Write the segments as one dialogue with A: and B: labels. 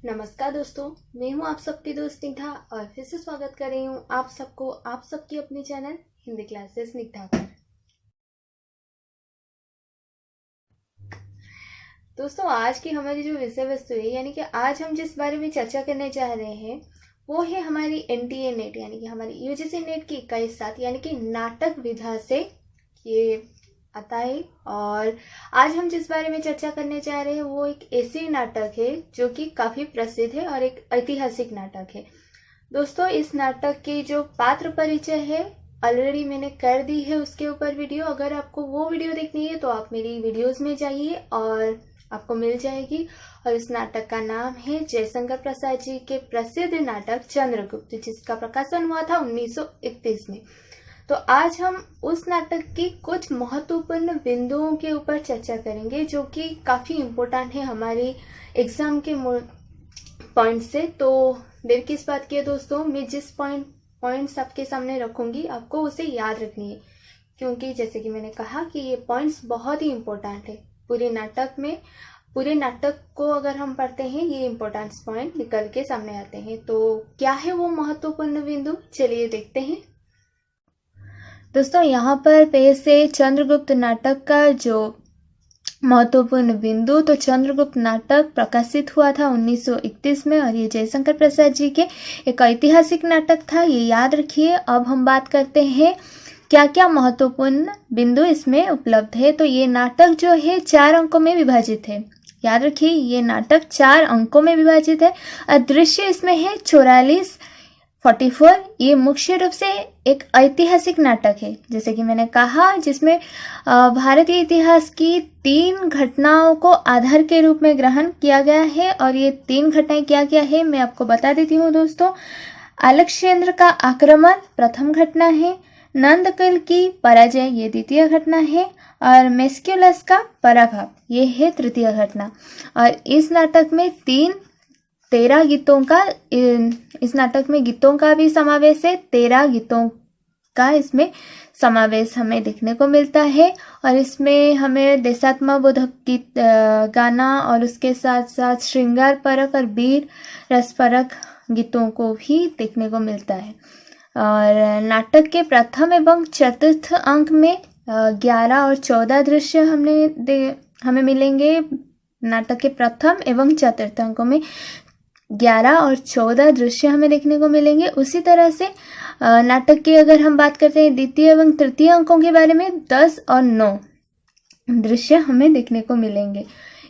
A: नमस्कार दोस्तों, मैं हूं आप सबकी दोस्त निग्धा और फिर से स्वागत कर रही हूं आप सबको आप सबकी अपनी चैनल हिंदी क्लासेस निग्धा पर। दोस्तों, आज की हमारी जो विषय वस्तु है यानी कि आज हम जिस बारे में चर्चा करने जा रहे हैं वो है हमारी एनटीए नेट यानी कि हमारी यूजीसी नेट की 21/7 यानी कि नाटक विधा से ये आता है। और आज हम जिस बारे में चर्चा करने जा रहे हैं वो एक ऐसी नाटक है जो कि काफ़ी प्रसिद्ध है और एक ऐतिहासिक नाटक है। दोस्तों, इस नाटक की जो पात्र परिचय है ऑलरेडी मैंने कर दी है उसके ऊपर वीडियो। अगर आपको वो वीडियो देखनी है तो आप मेरी वीडियोस में जाइए और आपको मिल जाएगी। और इस नाटक का नाम है जयशंकर प्रसाद जी के प्रसिद्ध नाटक चंद्रगुप्त, जिसका प्रकाशन हुआ था 1931 में। तो आज हम उस नाटक की कुछ महत्वपूर्ण बिंदुओं के ऊपर चर्चा करेंगे जो कि काफ़ी इम्पोर्टेंट है हमारे एग्जाम के पॉइंट से। तो देर किस बात की है दोस्तों, मैं जिस पॉइंट्स आपके सामने रखूंगी आपको उसे याद रखनी है, क्योंकि जैसे कि मैंने कहा कि ये पॉइंट्स बहुत ही इम्पोर्टेंट है पूरे नाटक में। पूरे नाटक को अगर हम पढ़ते हैं ये इम्पोर्टेंट पॉइंट निकल के सामने आते हैं। तो क्या है वो महत्वपूर्ण बिंदु, चलिए देखते हैं। दोस्तों, यहाँ पर पहले से चंद्रगुप्त नाटक का जो महत्वपूर्ण बिंदु, तो चंद्रगुप्त नाटक प्रकाशित हुआ था 1931 में और ये जयशंकर प्रसाद जी के एक ऐतिहासिक नाटक था, ये याद रखिए। अब हम बात करते हैं क्या क्या महत्वपूर्ण बिंदु इसमें उपलब्ध है। तो ये नाटक जो है 4 अंकों में विभाजित है, याद रखिए ये नाटक 4 अंकों में विभाजित है। और दृश्य इसमें है 44। ये मुख्य रूप से एक ऐतिहासिक नाटक है, जैसे कि मैंने कहा, जिसमें भारतीय इतिहास की 3 घटनाओं को आधार के रूप में ग्रहण किया गया है। और ये 3 घटनाएं क्या क्या है मैं आपको बता देती हूँ दोस्तों। अलेक्जेंद्र का आक्रमण प्रथम घटना है, नंदकल की पराजय ये द्वितीय घटना है, और मेस्क्यूलस का पराभव ये है तृतीय घटना। और इस नाटक में 13 गीतों का, इस नाटक में गीतों का भी समावेश है, 13 गीतों का इसमें समावेश हमें देखने को मिलता है। और इसमें हमें देशात्मबोधक गीत गाना और उसके साथ साथ श्रृंगार परक और वीर रस परक गीतों को भी देखने को मिलता है। और नाटक के प्रथम एवं चतुर्थ अंक में 11 और 14 दृश्य हमें मिलेंगे। नाटक के प्रथम एवं चतुर्थ अंकों में 11 और 14 दृश्य हमें देखने को मिलेंगे। उसी तरह से नाटक की अगर हम बात करते हैं द्वितीय एवं तृतीय अंकों के बारे में 10 और 9 दृश्य हमें देखने को मिलेंगे।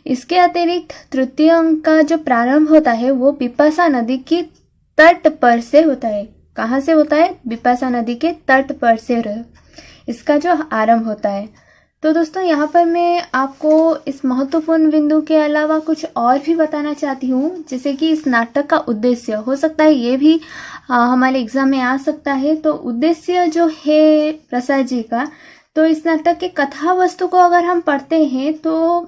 A: इसके अतिरिक्त तृतीय अंक का जो प्रारंभ होता है वो बिपाशा नदी की तट पर से होता है। कहाँ से होता है? बिपाशा नदी के तट पर से इसका जो आरंभ होता है। तो दोस्तों, यहाँ पर मैं आपको इस महत्वपूर्ण बिंदु के अलावा कुछ और भी बताना चाहती हूँ, जैसे कि इस नाटक का उद्देश्य हो सकता है ये भी हमारे एग्जाम में आ सकता है। तो उद्देश्य जो है प्रसाद जी का, तो इस नाटक के कथा वस्तु को अगर हम पढ़ते हैं तो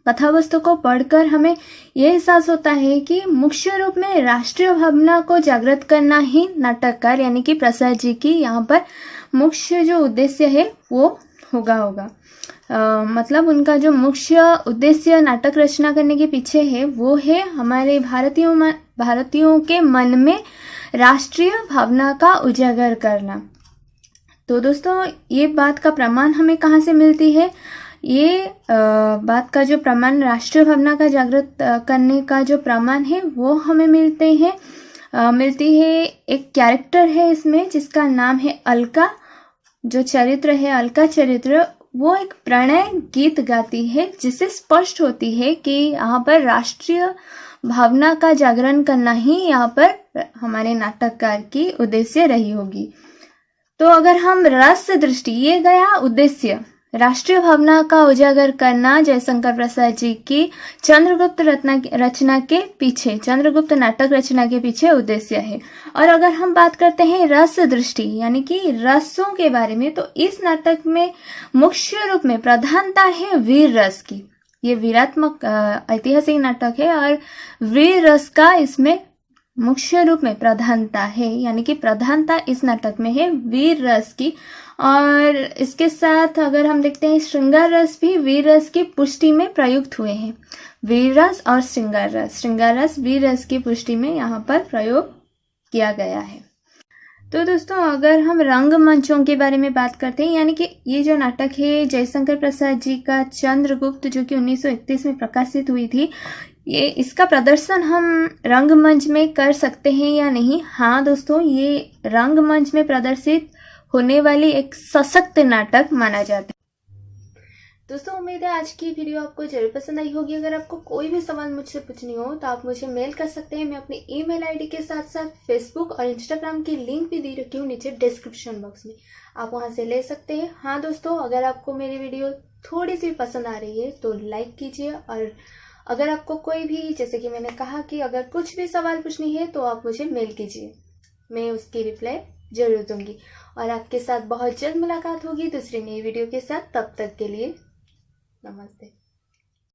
A: कथा वस्तु को पढ़कर हमें यह एहसास होता है कि मुख्य रूप में राष्ट्रीय भावना को जागृत करना ही नाटककार यानी कि प्रसाद जी की यहाँ पर मुख्य जो उद्देश्य है वो होगा। मतलब उनका जो मुख्य उद्देश्य नाटक रचना करने के पीछे है वो है हमारे भारतीयों के मन में राष्ट्रीय भावना का उजागर करना। तो दोस्तों, ये बात का प्रमाण हमें कहाँ से मिलती है? ये बात का जो प्रमाण, राष्ट्रीय भावना का जागृत करने का जो प्रमाण है वो हमें मिलती है एक कैरेक्टर है इसमें जिसका नाम है अलका। जो चरित्र है अलका चरित्र, वो एक प्रणय गीत गाती है जिससे स्पष्ट होती है कि यहाँ पर राष्ट्रीय भावना का जागरण करना ही यहाँ पर हमारे नाटककार की उद्देश्य रही होगी। तो अगर हम रस दृष्टि, ये गया उद्देश्य, राष्ट्रीय भावना का उजागर करना जयशंकर प्रसाद जी की चंद्रगुप्त रचना के पीछे, चंद्रगुप्त नाटक रचना के पीछे उद्देश्य है। और अगर हम बात करते हैं रस दृष्टि यानी कि रसों के बारे में, तो इस नाटक में मुख्य रूप में प्रधानता है वीर रस की। ये वीरात्मक ऐतिहासिक नाटक है और वीर रस का इसमें मुख्य रूप में प्रधानता है, यानी कि प्रधानता इस नाटक में है वीर रस की। और इसके साथ अगर हम देखते हैं श्रृंगार रस भी वीर रस की पुष्टि में प्रयुक्त हुए हैं। वीर रस और श्रृंगार रस वीर रस की पुष्टि में यहाँ पर प्रयोग किया गया है। तो दोस्तों अगर हम रंगमंचों के बारे में बात करते हैं, यानी कि ये जो नाटक है जयशंकर प्रसाद जी का चंद्रगुप्त जो कि 1931 में प्रकाशित हुई थी, ये इसका प्रदर्शन हम रंगमंच में कर सकते हैं या नहीं? हाँ दोस्तों, ये रंगमंच में प्रदर्शित होने वाली एक सशक्त नाटक माना जाता है। दोस्तों उम्मीद है आज की वीडियो आपको जरूर पसंद आई होगी। अगर आपको कोई भी सवाल मुझसे पूछनी हो तो आप मुझे मेल कर सकते हैं। मैं अपनी ईमेल आईडी के साथ साथ फेसबुक और इंस्टाग्राम की लिंक भी दे रखी हूँ नीचे डिस्क्रिप्शन बॉक्स में, आप वहां से ले सकते हैं। हाँ दोस्तों, अगर आपको मेरी वीडियो थोड़ी सी पसंद आ रही है तो लाइक कीजिए, और अगर आपको कोई भी, जैसे कि मैंने कहा कि अगर कुछ भी सवाल पूछनी है तो आप मुझे मेल कीजिए, मैं उसकी रिप्लाई जरूर दूंगी। और आपके साथ बहुत जल्द मुलाकात होगी दूसरी नई वीडियो के साथ। तब तक के लिए नमस्ते।